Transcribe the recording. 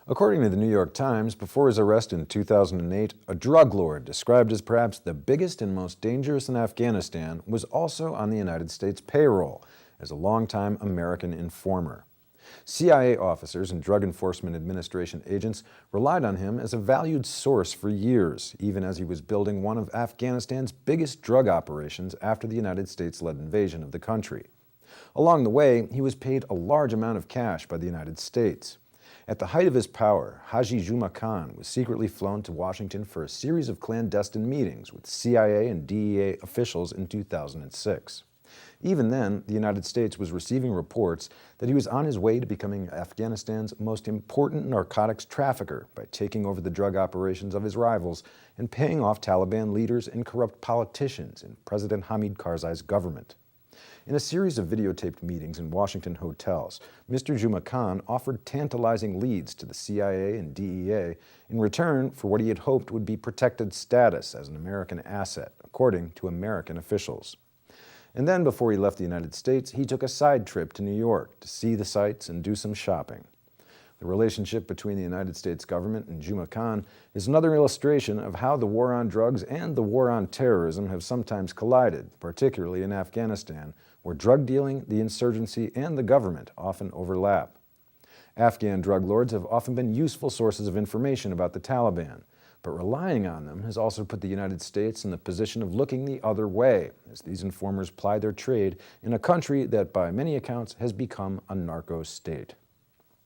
According to the New York Times, before his arrest in 2008, a drug lord described as perhaps the biggest and most dangerous in Afghanistan was also on the United States payroll as a longtime American informer. CIA officers and Drug Enforcement Administration agents relied on him as a valued source for years, even as he was building one of Afghanistan's biggest drug operations after the United States-led invasion of the country. Along the way, he was paid a large amount of cash by the United States. At the height of his power, Haji Juma Khan was secretly flown to Washington for a series of clandestine meetings with CIA and DEA officials in 2006. Even then, the United States was receiving reports that he was on his way to becoming Afghanistan's most important narcotics trafficker by taking over the drug operations of his rivals and paying off Taliban leaders and corrupt politicians in President Hamid Karzai's government. In a series of videotaped meetings in Washington hotels, Mr. Juma Khan offered tantalizing leads to the CIA and DEA in return for what he had hoped would be protected status as an American asset, according to American officials. And then, before he left the United States, he took a side trip to New York to see the sights and do some shopping. The relationship between the United States government and Juma Khan is another illustration of how the war on drugs and the war on terrorism have sometimes collided, particularly in Afghanistan, where drug dealing, the insurgency, and the government often overlap. Afghan drug lords have often been useful sources of information about the Taliban, but relying on them has also put the United States in the position of looking the other way, as these informers ply their trade in a country that, by many accounts, has become a narco state.